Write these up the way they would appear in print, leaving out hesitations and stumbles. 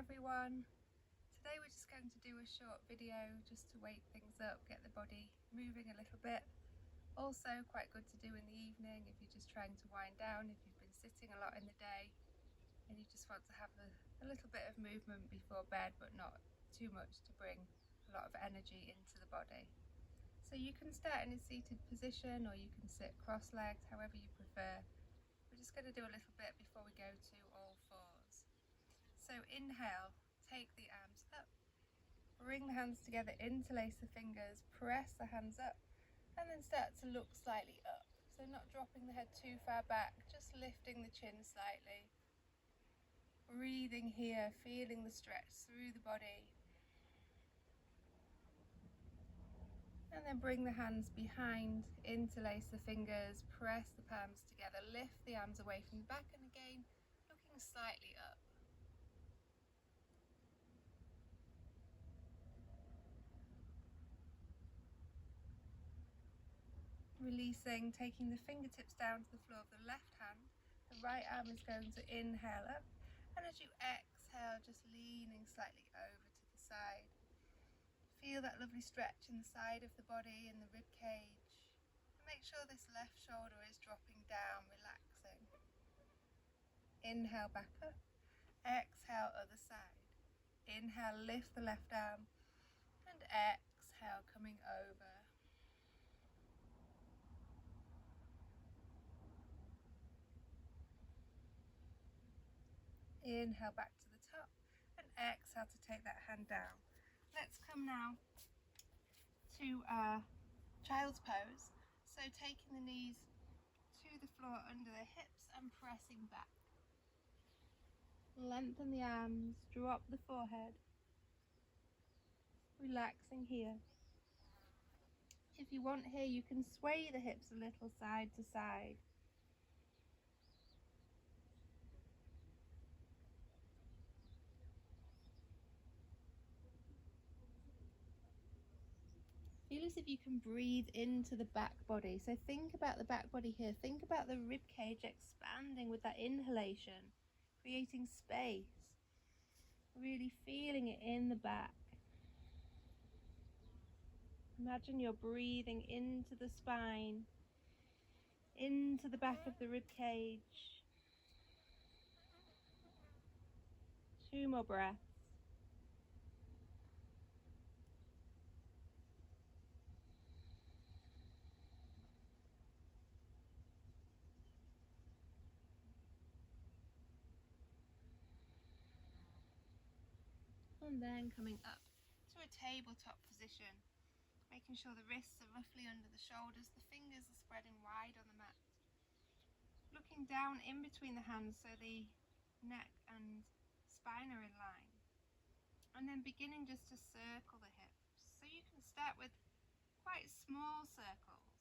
everyone. Today we're just going to do a short video just to wake things up, get the body moving a little bit. Also quite good to do in the evening if you're just trying to wind down, if you've been sitting a lot in the day and you just want to have a little bit of movement before bed, but not too much to bring a lot of energy into the body. So you can start in a seated position or you can sit cross-legged, however you prefer. We're just going to do a little bit before we go to all fours. So inhale, take the arms up, bring the hands together, interlace the fingers, press the hands up, and then start to look slightly up. So not dropping the head too far back, just lifting the chin slightly. Breathing here, feeling the stretch through the body. And then bring the hands behind, interlace the fingers, press the palms together, lift the arms away from the back, and again, looking slightly up. Releasing, taking the fingertips down to the floor of the left hand. The right arm is going to inhale up, and as you exhale, just leaning slightly over to the side. Feel that lovely stretch in the side of the body, in the rib cage. And make sure this left shoulder is dropping down, relaxing. Inhale back up, exhale other side. Inhale, lift the left arm, and exhale, coming over. Inhale back to the top and exhale to take that hand down. Let's come now to our child's pose. So taking the knees to the floor under the hips and pressing back. Lengthen the arms, drop the forehead. Relaxing here. If you want here, you can sway the hips a little side to side. Feel as if you can breathe into the back body. So think about the back body here. Think about the rib cage expanding with that inhalation, creating space. Really feeling it in the back. Imagine you're breathing into the spine, into the back of the rib cage. 2 more breaths. And then coming up to a tabletop position, making sure the wrists are roughly under the shoulders, the fingers are spreading wide on the mat. Looking down in between the hands so the neck and spine are in line. And then beginning just to circle the hips. So you can start with quite small circles.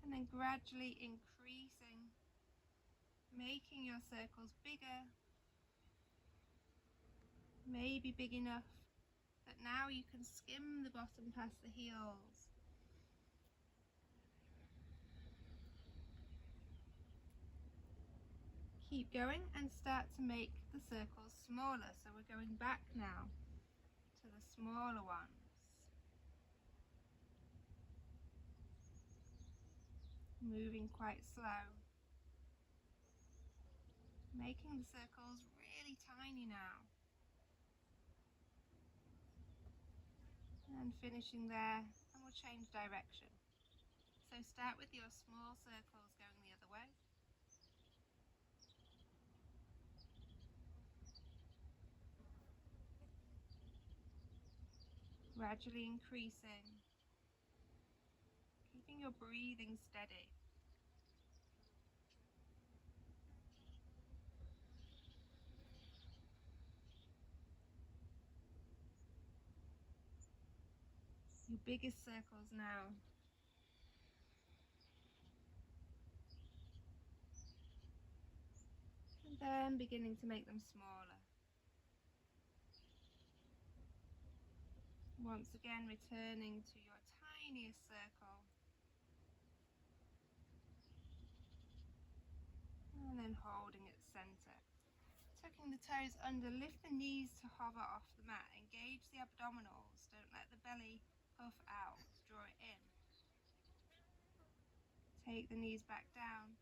And then gradually increasing, making your circles bigger, maybe big enough that now you can skim the bottom past the heels. Keep going and start to make the circles smaller. So we're going back now to the smaller ones. Moving quite slow. Making the circles really tiny now. And finishing there, and we'll change direction. So start with your small circles going the other way. Gradually increasing, keeping your breathing steady. Your biggest circles now. And then beginning to make them smaller. Once again, returning to your tiniest circle. And then holding at the center. Tucking the toes under, lift the knees to hover off the mat. Engage the abdominals, don't let the belly puff out, draw it in. Take the knees back down,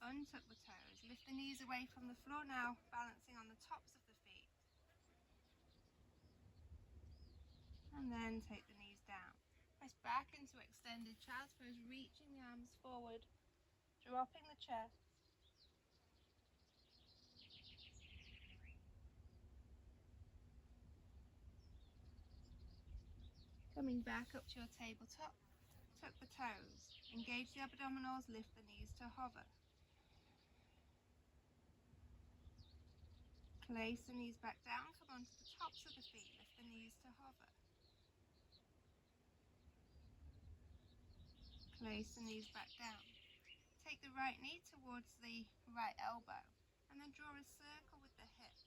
untuck the toes, lift the knees away from the floor now, balancing on the tops of the feet. And then take the knees down. Press back into extended child's pose, reaching the arms forward, dropping the chest. Coming back up to your tabletop, tuck the toes, engage the abdominals, lift the knees to hover. Place the knees back down, come onto the tops of the feet, lift the knees to hover. Place the knees back down. Take the right knee towards the right elbow and then draw a circle with the hip.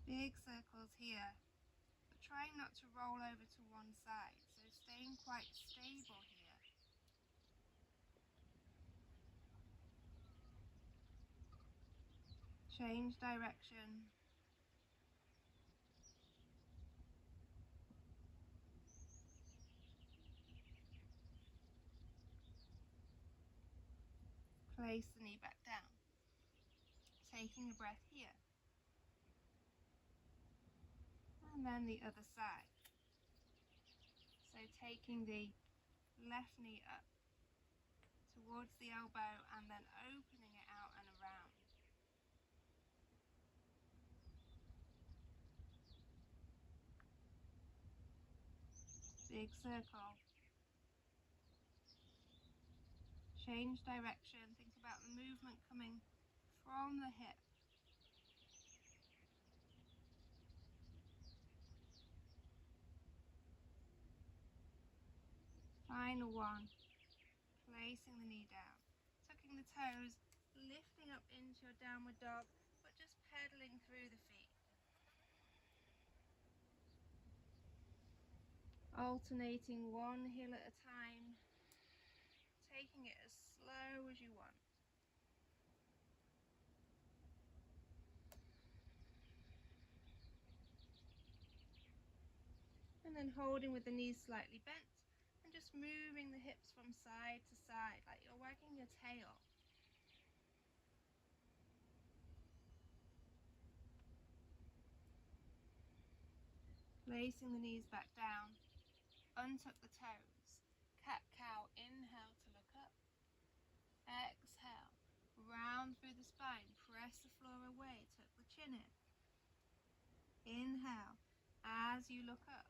Big circles here, but trying not to roll over to one side, so staying quite stable here. Change direction. Place the knee back down. Taking a breath here. And then the other side. So taking the left knee up towards the elbow and then opening it out and around. Big circle. Change direction. Think about the movement coming from the hip. Final one. Placing the knee down. Tucking the toes, lifting up into your downward dog, but just pedaling through the feet. Alternating one heel at a time, taking it as slow as you want. And then holding with the knees slightly bent and just moving the hips from side to side like you're wagging your tail. Placing the knees back down, untuck the toes. Cat-cow, inhale to look up. Exhale, round through the spine, press the floor away, tuck the chin in. Inhale, as you look up,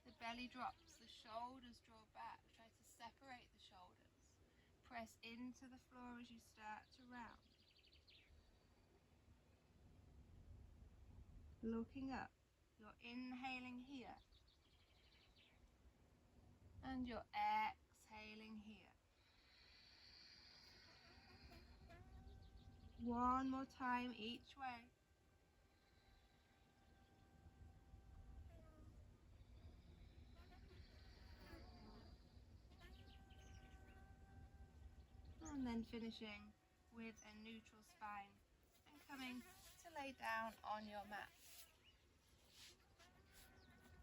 the belly drops, the shoulders draw back, try to separate the shoulders. Press into the floor as you start to round. Looking up, you're inhaling here, and you're exhaling here. One more time each way. And then finishing with a neutral spine and coming to lay down on your mat.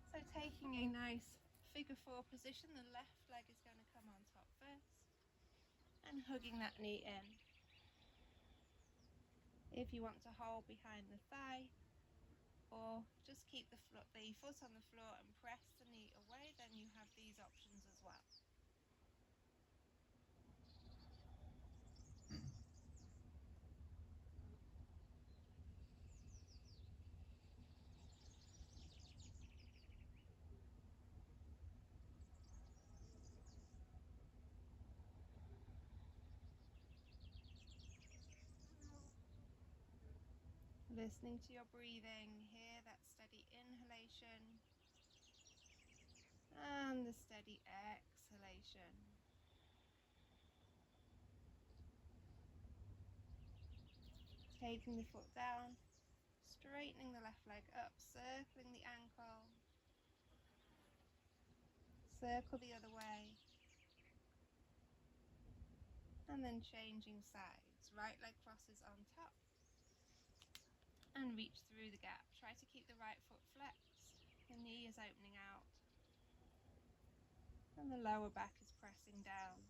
So taking a nice figure four position, the left leg is going to come on top first and hugging that knee in. If you want to hold behind the thigh or just keep the foot on the floor and press the knee away, then you have these options as well. Listening to your breathing, hear that steady inhalation and the steady exhalation. Taking the foot down, straightening the left leg up, circling the ankle, circle the other way, and And then changing sides. Right leg crosses on top and reach through the gap. Try to keep the right foot flexed. The knee is opening out and the lower back is pressing down.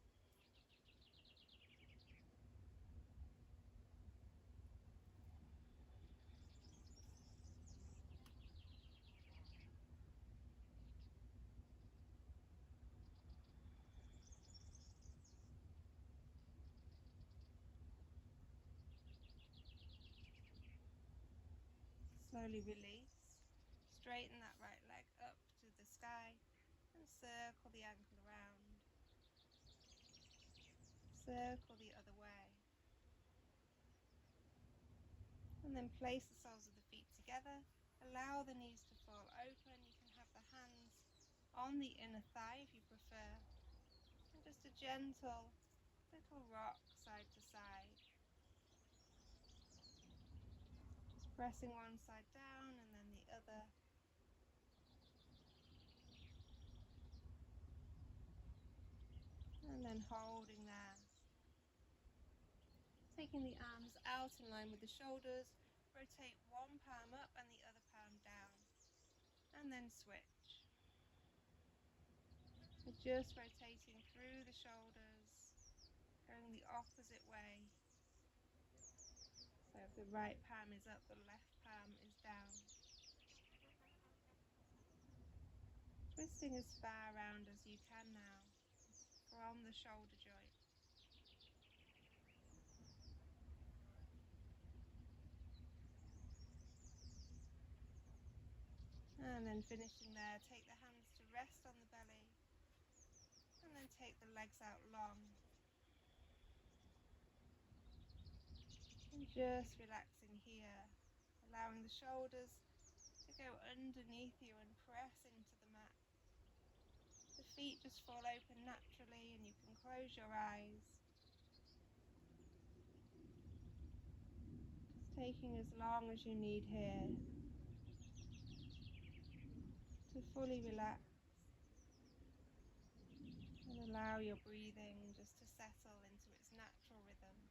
Slowly release. Straighten that right leg up to the sky and circle the ankle around. Circle the other way. And then place the soles of the feet together. Allow the knees to fall open. You can have the hands on the inner thigh if you prefer. And just a gentle little rock side to side. Just pressing one side down and then the other. And then holding there. Taking the arms out in line with the shoulders. Rotate one palm up and the other palm down. And then switch. So just rotating through the shoulders, going the opposite way. So if the right palm is up, the left palm is down. Twisting as far around as you can now from the shoulder joint. And then finishing there, take the hands to rest on the belly. And then take the legs out long. And just relaxing here, allowing the shoulders to go underneath you and press into the mat. The feet just fall open naturally and you can close your eyes. Just taking as long as you need here to fully relax and allow your breathing just to settle into its natural rhythm.